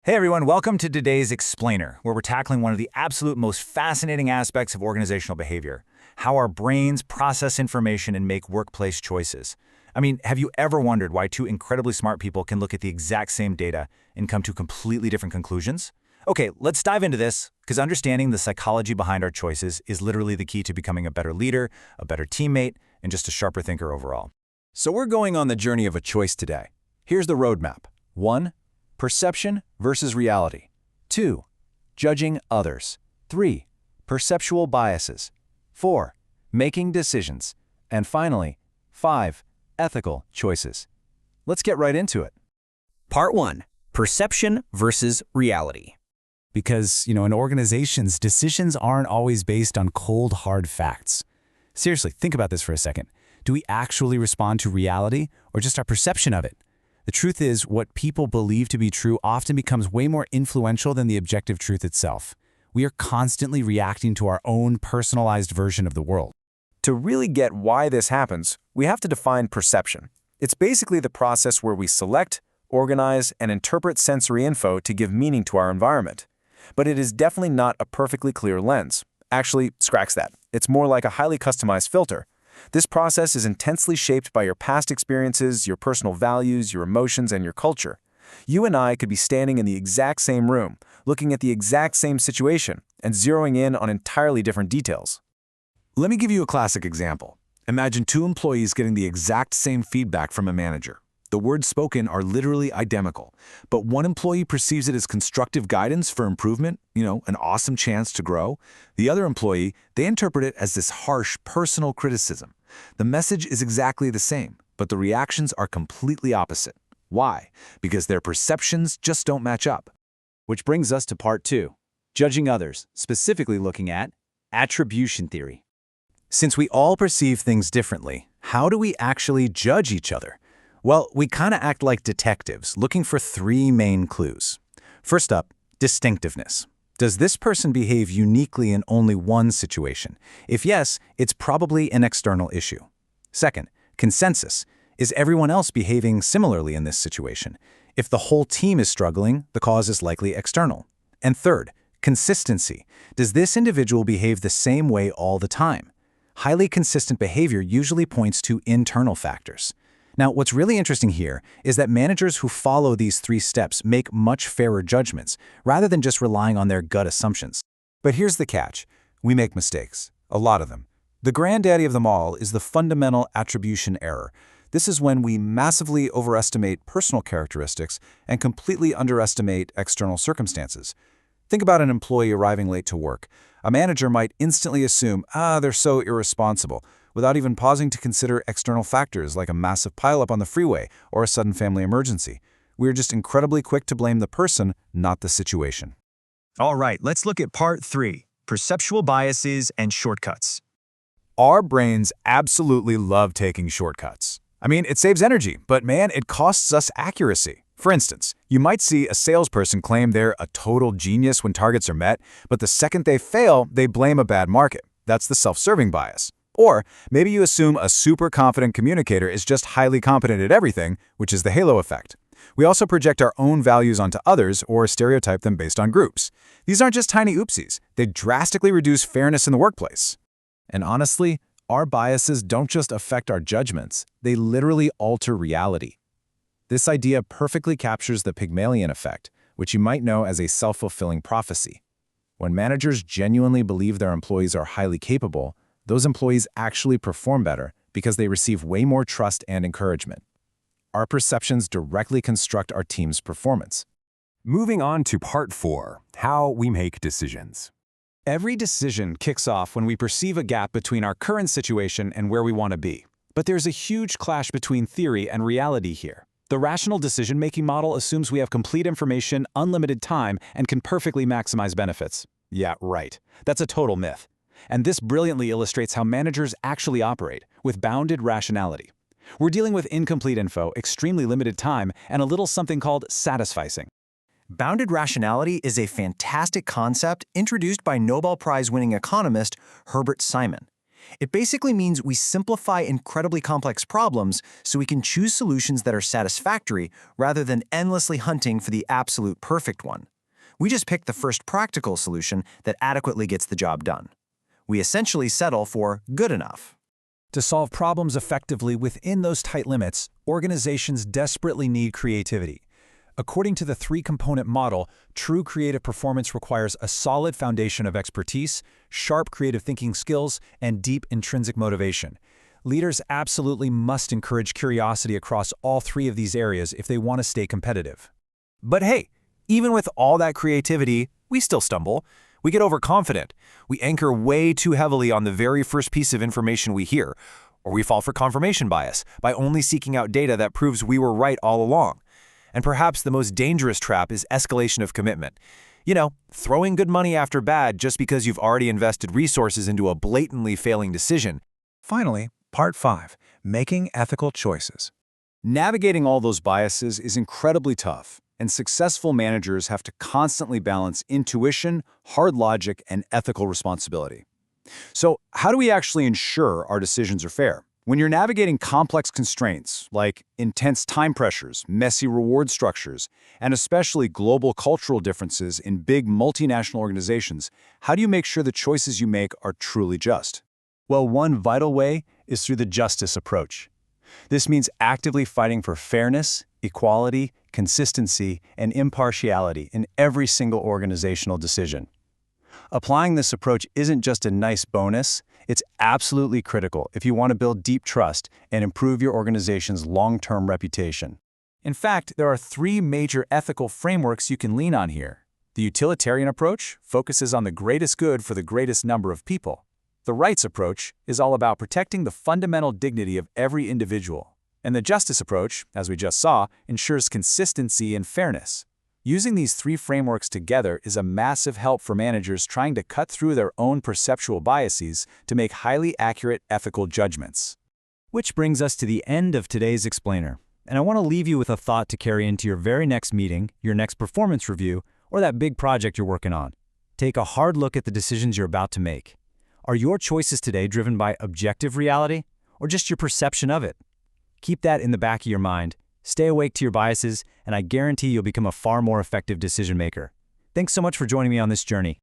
Hey everyone, welcome to today's Explainer, where we're tackling one of the absolute most fascinating aspects of organizational behavior, how our brains process information and make workplace choices. I mean, have you ever wondered why two incredibly smart people can look at the exact same data and come to completely different conclusions? Okay, let's dive into this, because understanding the psychology behind our choices is literally the key to becoming a better leader, a better teammate, and just a sharper thinker overall. So we're going on the journey of a choice today. Here's the roadmap. 1. Perception versus reality. 2. Judging others. 3. Perceptual biases. 4. Making decisions. And finally, 5. Ethical choices. Let's get right into it. Part 1. Perception versus reality. Because, in organizations, decisions aren't always based on cold, hard facts. Seriously, think about this for a second. Do we actually respond to reality or just our perception of it? The truth is, what people believe to be true often becomes way more influential than the objective truth itself. We are constantly reacting to our own personalized version of the world. To really get why this happens, we have to define perception. It's basically the process where we select, organize, and interpret sensory info to give meaning to our environment. But it is definitely not a perfectly clear lens. Actually, scratch that. It's more like a highly customized filter. This process is intensely shaped by your past experiences, your personal values, your emotions, and your culture. You and I could be standing in the exact same room, looking at the exact same situation, and zeroing in on entirely different details. Let me give you a classic example. Imagine two employees getting the exact same feedback from a manager. The words spoken are literally identical, but one employee perceives it as constructive guidance for improvement, an awesome chance to grow. The other employee, they interpret it as this harsh personal criticism. The message is exactly the same, but the reactions are completely opposite. Why? Because their perceptions just don't match up. Which brings us to part 2, judging others, specifically looking at attribution theory. Since we all perceive things differently, how do we actually judge each other? Well, we kind of act like detectives, looking for 3 main clues. First up, distinctiveness. Does this person behave uniquely in only one situation? If yes, it's probably an external issue. Second, consensus. Is everyone else behaving similarly in this situation? If the whole team is struggling, the cause is likely external. And third, consistency. Does this individual behave the same way all the time? Highly consistent behavior usually points to internal factors. Now, what's really interesting here is that managers who follow these 3 steps make much fairer judgments, rather than just relying on their gut assumptions. But here's the catch. We make mistakes. A lot of them. The granddaddy of them all is the fundamental attribution error. This is when we massively overestimate personal characteristics and completely underestimate external circumstances. Think about an employee arriving late to work. A manager might instantly assume, they're so irresponsible, without even pausing to consider external factors like a massive pileup on the freeway or a sudden family emergency. We're just incredibly quick to blame the person, not the situation. All right, let's look at part 3, perceptual biases and shortcuts. Our brains absolutely love taking shortcuts. I mean, it saves energy, but man, it costs us accuracy. For instance, you might see a salesperson claim they're a total genius when targets are met, but the second they fail, they blame a bad market. That's the self-serving bias. Or maybe you assume a super confident communicator is just highly competent at everything, which is the halo effect. We also project our own values onto others or stereotype them based on groups. These aren't just tiny oopsies. They drastically reduce fairness in the workplace. And honestly, our biases don't just affect our judgments, they literally alter reality. This idea perfectly captures the Pygmalion effect, which you might know as a self-fulfilling prophecy. When managers genuinely believe their employees are highly capable, those employees actually perform better because they receive way more trust and encouragement. Our perceptions directly construct our team's performance. Moving on to part 4, how we make decisions. Every decision kicks off when we perceive a gap between our current situation and where we want to be. But there's a huge clash between theory and reality here. The rational decision-making model assumes we have complete information, unlimited time, and can perfectly maximize benefits. Yeah, right. That's a total myth. And this brilliantly illustrates how managers actually operate, with bounded rationality. We're dealing with incomplete info, extremely limited time, and a little something called satisficing. Bounded rationality is a fantastic concept introduced by Nobel Prize-winning economist Herbert Simon. It basically means we simplify incredibly complex problems so we can choose solutions that are satisfactory rather than endlessly hunting for the absolute perfect one. We just pick the first practical solution that adequately gets the job done. We essentially settle for good enough. To solve problems effectively within those tight limits, organizations desperately need creativity. According to the three-component model, true creative performance requires a solid foundation of expertise, sharp creative thinking skills, and deep intrinsic motivation. Leaders absolutely must encourage curiosity across all three of these areas if they want to stay competitive. But hey, even with all that creativity, we still stumble. We get overconfident. We anchor way too heavily on the very first piece of information we hear, or we fall for confirmation bias by only seeking out data that proves we were right all along. And perhaps the most dangerous trap is escalation of commitment. You know, throwing good money after bad just because you've already invested resources into a blatantly failing decision. Finally, Part 5, Making Ethical Choices. Navigating all those biases is incredibly tough, and successful managers have to constantly balance intuition, hard logic, and ethical responsibility. So, how do we actually ensure our decisions are fair? When you're navigating complex constraints like intense time pressures, messy reward structures, and especially global cultural differences in big multinational organizations, how do you make sure the choices you make are truly just? Well, one vital way is through the justice approach. This means actively fighting for fairness, equality, consistency, and impartiality in every single organizational decision. Applying this approach isn't just a nice bonus, it's absolutely critical if you want to build deep trust and improve your organization's long-term reputation. In fact, there are three major ethical frameworks you can lean on here. The utilitarian approach focuses on the greatest good for the greatest number of people. The rights approach is all about protecting the fundamental dignity of every individual. And the justice approach, as we just saw, ensures consistency and fairness. Using these three frameworks together is a massive help for managers trying to cut through their own perceptual biases to make highly accurate ethical judgments. Which brings us to the end of today's explainer. And I want to leave you with a thought to carry into your very next meeting, your next performance review, or that big project you're working on. Take a hard look at the decisions you're about to make. Are your choices today driven by objective reality or just your perception of it? Keep that in the back of your mind. Stay awake to your biases, and I guarantee you'll become a far more effective decision maker. Thanks so much for joining me on this journey.